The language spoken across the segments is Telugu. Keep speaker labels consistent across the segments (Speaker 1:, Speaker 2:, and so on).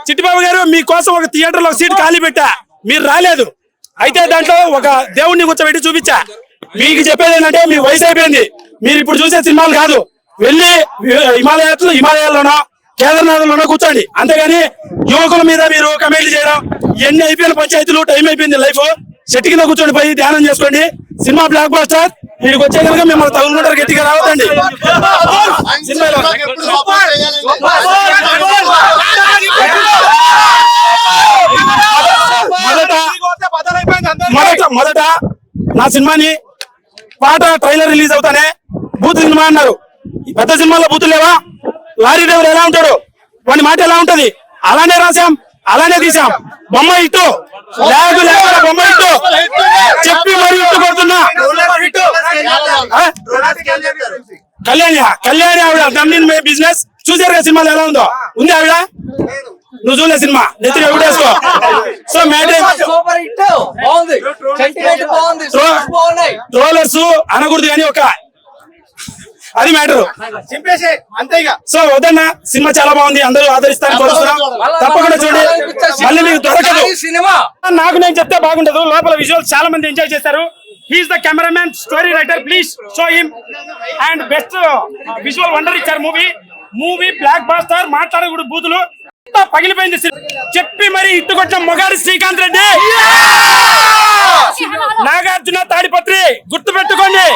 Speaker 1: చిట్టిబాబు గారు మీకోసం ఒక థియేటర్ లో సీట్ ఖాళీ పెట్టా, మీరు రాలేదు. అయితే దాంట్లో ఒక దేవుడిని కూర్చోబెట్టి చూపించా. మీకు చెప్పేది ఏంటంటే మీ వయసు అయిపోయింది, మీరు ఇప్పుడు చూసే సినిమాలు కాదు, వెళ్ళి హిమాలయాల్లోనో కేదార్నాథ్లోనో కూర్చోండి. అంతేగాని యువకుల మీద మీరు కమెంట్లు చేయడం, ఎన్ని అయిపోయిన పంచాయతీలు, టైం అయిపోయింది, లైఫ్ చెట్టు కింద కూర్చొని పోయి ధ్యానం చేసుకోండి. సినిమా బ్లాక్ బాస్టర్, వీడికి వచ్చే కనుక మిమ్మల్ని తగులుకుంటారు, గట్టిగా రావద్దండి. మొదట నా సినిమాని పాట ట్రైలర్ రిలీజ్ అవుతానే బూత్ సినిమా అన్నారు. పెద్ద సినిమాలో బూతులు లేవా? లారీ డ్రైవర్ ఎలా ఉంటాడు, వాడి మాట ఎలా ఉంటది, అలానే రాసాం, అలానే తీసాం. బొమ్మ ఇట్టు లేకుండా బొమ్మ ఇట్టు చెప్పి మరి ఇట్టు కొడుతున్నా. కళ్యాణి ఆవిడ దమ్మిన్ బిజినెస్ చూసారు కదా, సినిమాలో ఎలా ఉందో ఉంది ఆవిడ. నువ్వు చూడలే సినిమా, నెత్తిని ఎవడేసుకో. సో ట్రోలర్స్ అనకూడదు కానీ ఒక అది మ్యాటర్. సో వద్దన్నా, సినిమా చాలా బాగుంది, అందరూ ఆదరిస్తారని కోరుతున్నాం. తప్పకుండా చూడండి, మళ్ళీ మీకు దొరకదు. నాకు నేను చెప్తే బాగుండదు, లోపల విజువల్స్ చాలా మంది ఎంజాయ్ చేశారు. He is the cameraman, story writer, please show him. And best visual wonder ఇచ్చారు మూవీ బ్లాక్ బాస్టర్. మాట్లాడకూడదు బూతులు, పగిలిపోయింది. చెప్పి మరి ఇట్టుకొచ్చిన మొగాడు శ్రీకాంత్ రెడ్డి, నాగార్జున తాడిపత్రి, గుర్తు పెట్టుకోండి.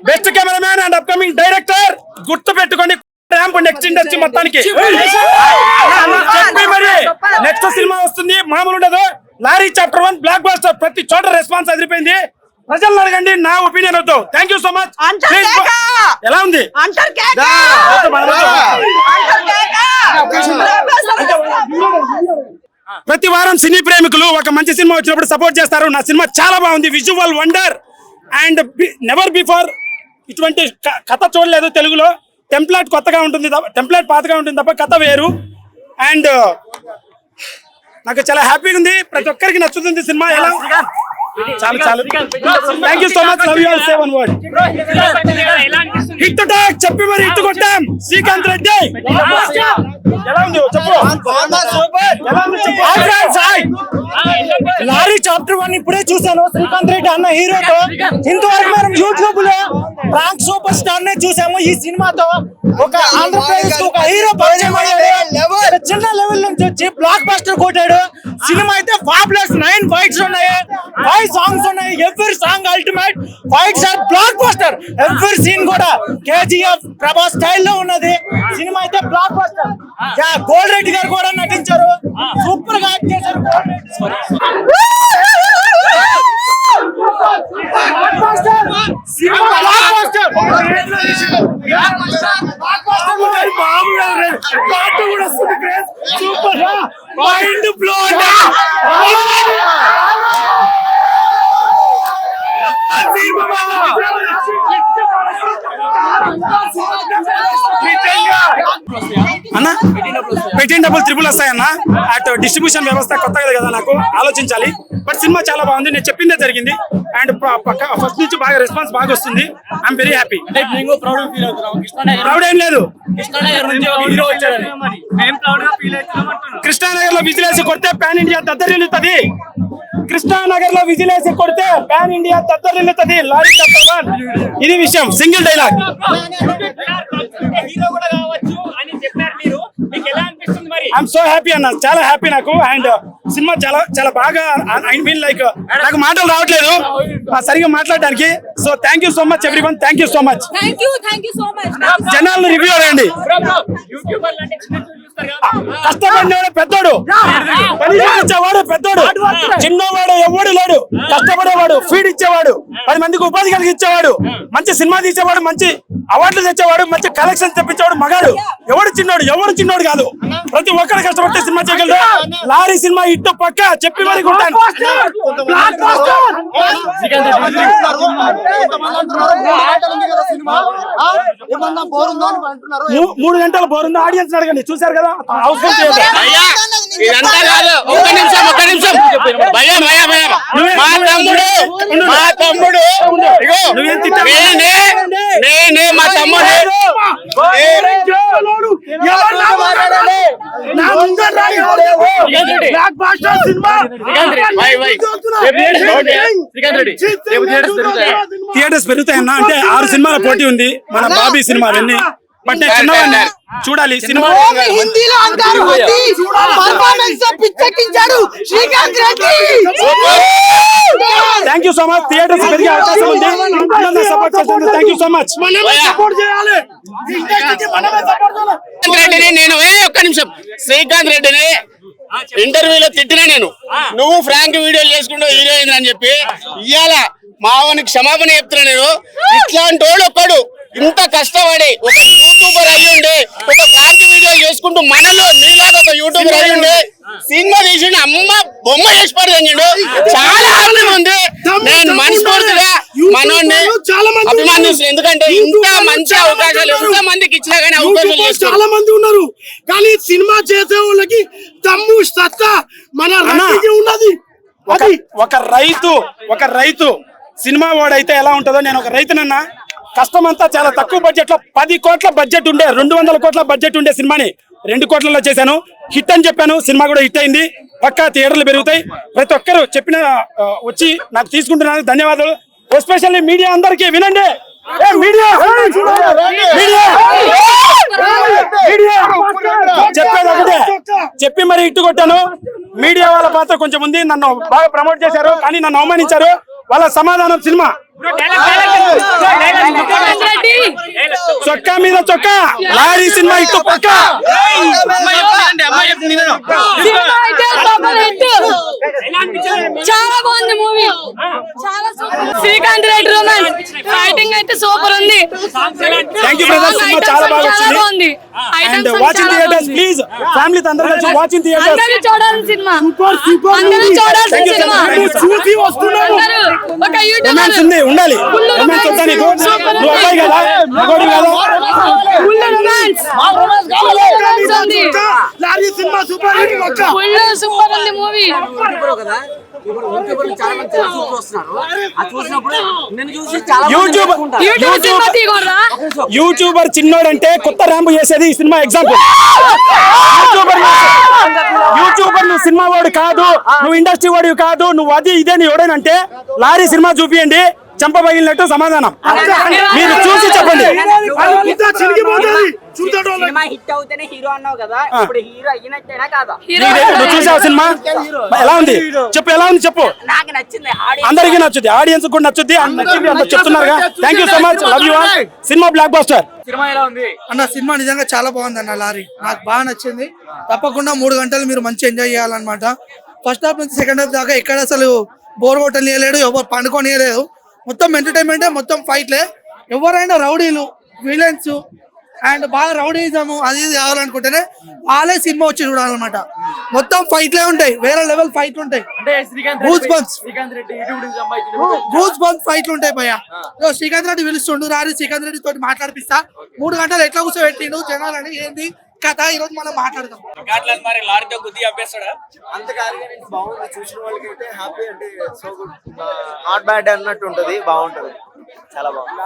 Speaker 1: Best cameraman and upcoming director, గుర్తు పెట్టుకోండి. ర్యాంప్ నెక్స్ట్ ఇండస్ట్రీ మొత్తానికి. చెప్పి మరి నెక్స్ట్ సినిమా వస్తుంది, మామూలు ఉండదు. లారీ చాప్టర్ 1 బ్లాక్ బాస్టర్, ప్రతి చోట రెస్పాన్స్ అదిరిపోయింది. ప్రజలను అడగండి, నా ఒపీనియన్ వద్దు. Thank you so much. ఎలా ఉంది? ప్రతి వారం సినీ ప్రేమికులు ఒక మంచి సినిమా వచ్చినప్పుడు సపోర్ట్ చేస్తారు. నా సినిమా చాలా బాగుంది, visual wonder. And never before ఇటువంటి కథ చూడలేదు తెలుగులో. టెంప్లెట్ కొత్తగా ఉంటుంది, టెంప్లెట్ పాతగా ఉంటుంది తప్ప కథ వేరు. అండ్ నాకు చాలా హ్యాపీగా ఉంది, ప్రతి ఒక్కరికి నచ్చుతుంది సినిమా. ఎలా చాలు thank you so much. Love you all. Say one word, hit talk చెప్పి మరి హిట్ కొట్టాం. శ్రీకాంత్ రెడ్డి ఎలా ఉంది చెప్పు.
Speaker 2: లారీ చాప్టర్ 1 ఇప్పుడే చూసాను. శ్రీకాంత్ రెడ్డి అన్న హీరోతో ఇంతవరకు మనం యూట్యూబ్ లో ప్రాంక్ సూపర్ స్టార్ నే చూసాము. ఈ సినిమాతో ఒక ఆంధ్రప్రదేశ్ ఒక హీరో పరిచయం అయ్యాడు. చిన్న లెవెల్ నుంచి వచ్చి బ్లాక్ బస్టర్ కొట్టాడు. సినిమా అయితే ఫాబ్లెస్. 9 ఫైట్స్ ఉన్నాయి, 5 సాంగ్స్ ఉన్నాయి. Every song ultimate, fights are blockbuster. Every scene కూడా కేజీఎఫ్ ప్రభాస్ స్టైల్ లో ఉన్నది. సినిమా అయితే బ్లాక్ బస్టర్. గోల్డ్ రెడ్డి గారు కూడా నటించారు, సూపర్ గా యాక్ట్ చేశారు.
Speaker 1: అన్న పెట్టిన డబ్బులు త్రిపుల్ వస్తాయన్న. అటు డిస్ట్రిబ్యూషన్ వ్యవస్థ కొత్త కదా, నాకు ఆలోచించాలి. బట్ సినిమా చాలా బాగుంది, నేను చెప్పిందే జరిగింది. అండ్ ఫస్ట్ నుంచి బాగా రెస్పాన్స్ బాగా వస్తుంది. I'm very happy. ప్రౌడ్ ఏం లేదు, కృష్ణానగర్ లో విజిలేసి కొడితే పాన్ ఇండియా దద్దరిల్లుతుంది. కృష్ణానగర్ లో విజిలేసి కొడితే పాన్ ఇండియా దద్దరిల్లుతుంది. లారీ చాప్టర్ 1 ఇది విషయం, single dialogue. I'm so happy అన్న, చాలా హ్యాపీ నాకు. అండ్ సినిమా చాలా చాలా బాగా, ఐ మీన్ లైక్ నాకు మాటలు రావట్లేదు సరిగా మాట్లాడడానికి. So thank you so much everyone, thank you so much. జనాలను రివ్యూ అవ్వండి. కష్టపడినవాడు పెద్దోడు, పని ఇచ్చేవాడు పెద్దోడు, చిన్నవాడు ఎవడు లేడు. కష్టపడేవాడు, ఫీడ్ ఇచ్చేవాడు, 10 మందికి ఉపాధి కలిగించేవాడు, మంచి సినిమా తీసేవాడు, మంచి అవార్డులు తెచ్చేవాడు, మంచి కలెక్షన్ తెప్పించేవాడు మగాడు. ఎవడు చిన్నోడు కాదు, ప్రతి ఒక్కరు కష్టపడితే సినిమా చేయగలరు. లారీ సినిమా ఇట్టు పక్క చెప్పి మరి కొట్టాను. 3 గంటలు బోరుంది. ఆడియన్స్ అడగండి, చూసారు కదా.
Speaker 3: నా ముందర రాయి బ్లాక్ బాస్టర్ సినిమా
Speaker 1: థియేటర్స్ పెరుగుతాయన్నా అంటే 6 సినిమాల పోటీ ఉంది మన బాబీ సినిమా అవన్నీ బట్ నేను చిన్నవాడిని చూడాలి సినిమా
Speaker 2: హిందీలో అంటారు పర్ఫార్మెన్స్ పిచ్చెక్కించాడు Srikanth Reddy.
Speaker 1: Thank you so much theatres పెరిగే అవకాశం ఉంది సపోర్ట్ చేస్తున్నారు thank you so much
Speaker 3: support చేయాలి ఇండస్ట్రీకి మనమే సపోర్ట్ చేయాలి.
Speaker 4: రెడ్డిని నేను ఒక్క నిమిషం శ్రీకాంత్ రెడ్డిని ఇంటర్వ్యూలో తిట్టినా నేను నువ్వు ఫ్రాంక్ వీడియోలు చేసుకుంటూ హీరోయిన్ అని చెప్పి ఇవాళ మావనికి క్షమాపణ చెప్తున్నా నేను. ఇట్లాంటి వాడు ఒక్కడు ఇంత కష్టపడి ఒక యూట్యూబర్ అయ్యుండి ఒక ఫ్రాంక్ వీడియోలు చేసుకుంటూ మనలో నీలాగా ఒక యూట్యూబర్ అయ్యుండి సినిమా తీసిండు అమ్మ బొమ్మ చేసి పడుతుండు. చాలా ఆనందం ఉంది. నేను మనస్ఫూర్తిగా మనోడిని అభిమానిస్తున్నాను. ఎందుకంటే ఇంత మంచి అవకాశాలు ఎంత మందికి ఇచ్చినా కానీ అవకాశాలు చేస్తారు.
Speaker 3: చాలా మంది ఉన్నారు కానీ సినిమా చేసే వాళ్ళకి దమ్ము సత్తా మన రాజకీయ ఉన్నది.
Speaker 1: ఒక రైతు సినిమా వాడైతే ఎలా ఉంటుందో నేను ఒక రైతునన్నా కష్టమంతా చాలా తక్కువ బడ్జెట్ లో 10 కోట్ల బడ్జెట్ ఉండే 200 కోట్ల బడ్జెట్ ఉండే సినిమాని 2 కోట్లలో చేశాను. హిట్ అని చెప్పాను సినిమా కూడా హిట్ అయింది. పక్కా థియేటర్లు పెరుగుతాయి. ప్రతి ఒక్కరు చెప్పిన వచ్చి నాకు తీసుకుంటున్నాను. ధన్యవాదాలు. ఎస్పెషల్లీ మీడియా అందరికీ వినండి. చెప్పేది ఒకటే చెప్పి మరి ఇట్టు కొట్టాను. మీడియా వాళ్ళ పాత్ర కొంచెం ఉంది. నన్ను బాగా ప్రమోట్ చేశారు కానీ నన్ను అవమానించారు. వాళ్ళ సమాధానం సినిమా చొక్కా మీద చొక్కా లారీ సినిమా ఇటు పక్క
Speaker 5: చాలా బాగుంది మూవీ. చాలా super. Srikanth Reddy romance fighting అయితే సూపర్ ఉంది.
Speaker 1: Thank you brother. సినిమా చాలా బాగా వచ్చింది. And watching theatres please family తో అందరూ కలిసి వాచింగ్ థియేటర్స్
Speaker 5: అందరూ చూడాల్సిన సినిమా. అందరూ చూడాల్సిన సినిమా.
Speaker 3: చూసి వస్తున్నాను.
Speaker 5: ఒక యూట్యూబర్
Speaker 1: రొమాన్స్ ఉంది ఉండాలి. రొమాన్స్ వద్దా నీకు? నువ్వు అబ్బాయి కదా మగోడు కదా.
Speaker 5: ఫుల్ రొమాన్స్ ఉంది.
Speaker 3: లారీ సినిమా సూపర్ హిట్ పక్క.
Speaker 5: ఫుల్ సూపర్ ఉంది మూవీ.
Speaker 1: యూట్యూబర్ చిన్నోడంటే కొత్త ర్యాంప్ చేసేది ఈ సినిమా ఎగ్జాంపుల్. యూట్యూబర్ నువ్వు సినిమా వాడు కాదు, నువ్వు ఇండస్ట్రీ వాడు కాదు, నువ్వు అది ఇదే నీ ఎవడేనంటే లారీ సినిమా చూపియండి. చంప పగిలినట్టు సమాధానం మీరు చూసి చెప్పండి.
Speaker 6: సినిమా హిట్ అవుతేనే హీరో అన్నావు కదా, ఇప్పుడు హీరో అయినట్టేనా కాదా?
Speaker 1: నువ్వు చూసావు సినిమా ఎలా ఉంది చెప్పు. ఎలా ఉంది చెప్పు.
Speaker 6: నాకు నచ్చింది.
Speaker 1: అందరికీ నచ్చుద్ది, ఆడియన్స్ కూడా నచ్చుద్ది. నచ్చింది అంత చెప్తున్నారుగా. Thank you so much. Love you all. Cinema blockbuster.
Speaker 7: అన్న సినిమా నిజంగా చాలా బాగుంది అన్న. లారీ నాకు బాగా నచ్చింది. తప్పకుండా 3 గంటలు మీరు మంచి ఎంజాయ్ చేయాలన్నమాట. ఫస్ట్ హాఫ్ నుంచి సెకండ్ హాఫ్ దాకా ఎక్కడ అసలు బోర్ కొట్టనియలేడు, ఎవరు పండుకోనియలేదు. మొత్తం ఎంటర్టైన్మెంటే, మొత్తం ఫైట్లే. ఎవరైనా రౌడీలు విలన్స్ అండ్ బాగా రౌడీజము అది ఇది కావాలనుకుంటేనే వాళ్ళే సినిమా వచ్చి చూడాలన్నమాట. మొత్తం ఫైట్లే ఉంటాయి, వేరే లెవెల్ ఫైట్లు ఉంటాయి. గూస్ బంప్స్ ఫైట్లు ఉంటాయి భయ్య. శ్రీకాంత్ రెడ్డి పిలుస్తుండు, రారి శ్రీకాంత్ రెడ్డి తోటి మాట్లాడిపిస్తా. 3 గంటలు ఎట్లా కూర్చోబెట్టిండు జనాలని ఏంది కథ ఈ రోజు మనం మాట్లాడదాం.
Speaker 8: బాగుంది. చూసిన వాళ్ళకి అయితే హ్యాపీ అంటే సో గుడ్, నాట్ బ్యాడ్ అన్నట్టు ఉంటది. బాగుంటది, చాలా బాగుంది.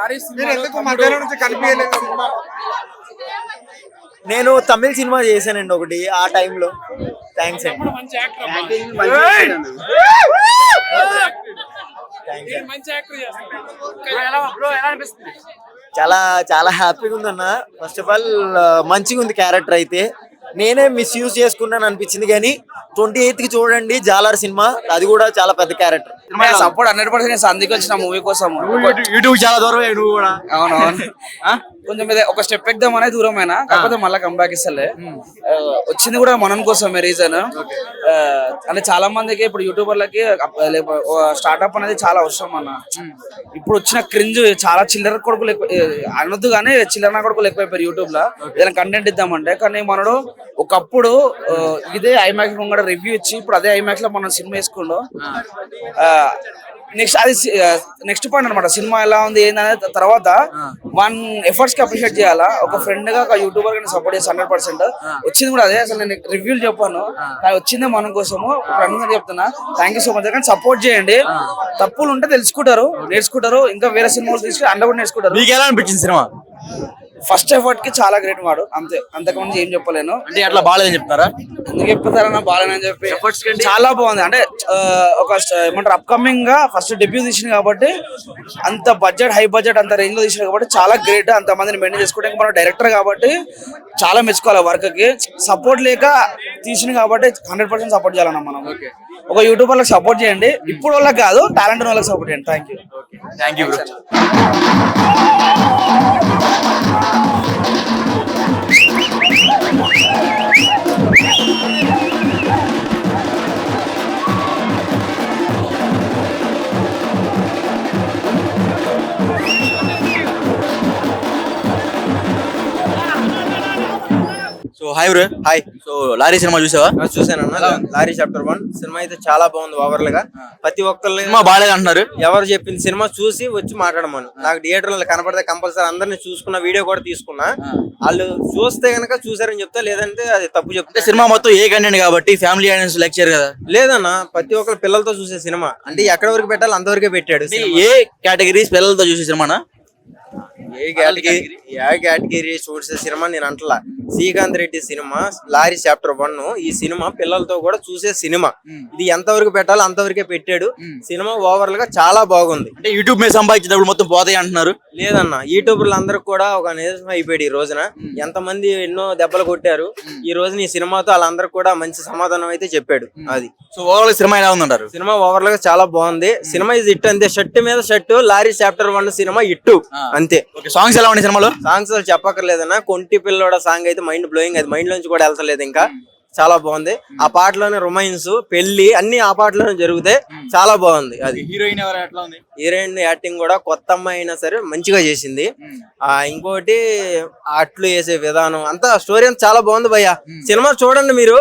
Speaker 8: నేను తమిళ సినిమా చేశానండి ఒకటి ఆ టైంలో. థ్యాంక్స్ అండి. చాలా చాలా హ్యాపీగా ఉందన్న. ఫస్ట్ ఆఫ్ ఆల్ మంచిగా ఉంది క్యారెక్టర్ అయితే. నేనే మిస్యూజ్ చేసుకున్నాను అనిపించింది కానీ 28కి చూడండి జాలర్ సినిమా, అది కూడా చాలా పెద్ద క్యారెక్టర్.
Speaker 9: సపోర్ట్ 100% అందుకే వచ్చిన మూవీ కోసం.
Speaker 8: యూట్యూబ్ చాలా దూరం నువ్వు కూడా.
Speaker 9: అవునవును, కొంచెం ఒక స్టెప్ ఎక్దామనే దూరమైనా, కాకపోతే మళ్ళీ కంబ్యాక్ ఇస్తలే. వచ్చింది కూడా మనం కోసమే రీజన్. అంటే చాలా మందికి ఇప్పుడు యూట్యూబర్లకి స్టార్ట్అప్ అనేది చాలా అవసరం అన్న. ఇప్పుడు వచ్చిన క్రింజ్ చాలా చిల్లర కొడుకులు అనొద్దు కానీ చిల్లర కొడుకులు ఎక్కువైపోయారు యూట్యూబ్ లో. ఏదైనా కంటెంట్ ఇద్దామంటే. కానీ మనడు ఒకప్పుడు ఇదే ఐమాక్స్ ముంగడ రివ్యూ ఇచ్చి ఇప్పుడు అదే ఐమాక్స్ లో మనం సినిమా వేసుకుంటాం. నెక్స్ట్ అది నెక్స్ట్ పాయింట్ అనమాట. సినిమా ఎలా ఉంది ఏందనే తర్వాత వన్ ఎఫర్ట్స్ కి అప్రిషియేట్ చేయాలా. ఒక ఫ్రెండ్ గా ఒక యూట్యూబర్ గా సపోర్ట్ చేసి 100% వచ్చింది కూడా అదే. అసలు నేను రివ్యూలు చెప్పాను కానీ వచ్చిందే మన కోసము. ఇప్పుడు చెప్తున్నా థ్యాంక్ యూ సో మచ్. కానీ సపోర్ట్ చేయండి. తప్పులు ఉంటే తెలుసుకుంటారు, నేర్చుకుంటారు. ఇంకా వేరే సినిమాలు తీసుకుని అందులో కూడా నేర్చుకుంటారు.
Speaker 8: మీకు ఎలా అనిపించింది సినిమా?
Speaker 9: ఫస్ట్ ఎఫర్ట్ కి చాలా గ్రేట్ వాడు, అంతే, అంతకుముందు ఏం చెప్పలేను.
Speaker 10: అంటే అట్లా బాగాలేదని చెప్తారా?
Speaker 9: ఎందుకు చెప్తారన్నా బాగాలేనని చెప్పి, చాలా బాగుంది. అంటే ఒక ఏమంటారు అప్కమింగ్ గా ఫస్ట్ డెబ్యూ తీసింది కాబట్టి, అంత బడ్జెట్ హై బడ్జెట్ అంత రేంజ్ లో తీసింది కాబట్టి చాలా గ్రేట్. అంత మందిని మెయింటైన్ చేసుకోవడానికి మన డైరెక్టర్ కాబట్టి చాలా మెచ్చుకోవాలి. వర్క్ కి సపోర్ట్ లేక తీసింది కాబట్టి 100% సపోర్ట్ చేయాలన్నా మనం. ఒక యూట్యూబర్లకు సపోర్ట్ చేయండి, ఇప్పుడు వాళ్ళకి కాదు, టాలెంట్ వాళ్ళకి సపోర్ట్ చేయండి. Thank you bro.
Speaker 10: So hi bro.
Speaker 8: Hi.
Speaker 10: So lorry cinema చూసావా?
Speaker 8: చూసానన్నా. లారీ చాప్టర్ 1 సినిమా అయితే చాలా బాగుంది. ఓవరాల్ గా ప్రతి ఒక్కళ్ళు
Speaker 10: సినిమా బాగాలేదు అంటున్నారు.
Speaker 8: ఎవరు చెప్పింది సినిమా చూసి వచ్చి మాట్లాడమని. నాకు థియేటర్ లో కనపడితే కంపల్సరీ అందరిని చూసుకున్న, వీడియో కూడా తీసుకున్నా. వాళ్ళు చూస్తే గనక చూసారని చెప్తా, లేదంటే అది తప్పు చెప్తే.
Speaker 10: సినిమా మొత్తం ఏ కంటెంట్ కాబట్టి ఫ్యామిలీ ఆడియన్స్ లెక్చర్ కదా.
Speaker 8: లేదన్నా, ప్రతి ఒక్కరు పిల్లలతో చూసే సినిమా. అంటే ఎక్కడి వరకు పెట్టాలి అంతవరకే పెట్టాడు.
Speaker 10: ఏ కేటగిరీస్ పిల్లలతో చూసే సినిమానా?
Speaker 8: ఏ కేటగిరీ చూసే సినిమా నేను అంటలా. Srikanth Reddy cinema lorry chapter 1 ఈ సినిమా పిల్లలతో కూడా చూసే సినిమా. ఇది ఎంతవరకు పెట్టాలో అంతవరకే పెట్టాడు. సినిమా ఓవరాల్ గా చాలా బాగుంది.
Speaker 10: అంటే యూట్యూబ్ మీద సంపాదించేటప్పుడు మొత్తం పోతాయి అంటున్నారు.
Speaker 8: లేదన్న, యూట్యూబర్లు అందరికి కూడా ఒక నిజం అయిపోయాడు. ఈ రోజున ఎంతమంది ఎన్నో దెబ్బలు కొట్టారు, ఈ రోజున ఈ సినిమాతో వాళ్ళందరికి కూడా మంచి సమాధానం అయితే చెప్పాడు. అది
Speaker 10: సో ఓవరాల్ సినిమా ఎలా ఉందంటారు?
Speaker 8: సినిమా ఓవరాల్ గా చాలా బాగుంది. సినిమా ఇది ఇట్టు అంతే, షర్ట్ మీద షర్ట్. లారీ చాప్టర్ 1 సినిమా ఇట్టు అంతే.
Speaker 10: సాంగ్స్ ఎలా ఉన్నాయి సినిమాలో?
Speaker 8: సాంగ్స్ చెప్పక్కర్లేదన్న. కొంటి పిల్లోడ సాంగ్ అయితే మైండ్ బ్లోయింగ్. అది మైండ్ లోంచి కూడా వెళ్తలేదు ఇంకా. చాలా బాగుంది. ఆ పాటలోనే రొమాన్స్, పెళ్లి అన్ని ఆ పాటలోనే జరుగుతాయి. చాలా బాగుంది. అది
Speaker 10: హీరోయిన్ ఎవరు ఎట్లా ఉంది?
Speaker 8: హీరోయిన్ యాక్టింగ్ కూడా కొత్త అమ్మాయి అయినా సరే మంచిగా చేసింది. ఇంకోటి అట్లు వేసే విధానం అంతా స్టోరీ అంతా చాలా బాగుంది భయ్య. సినిమా చూడండి మీరు,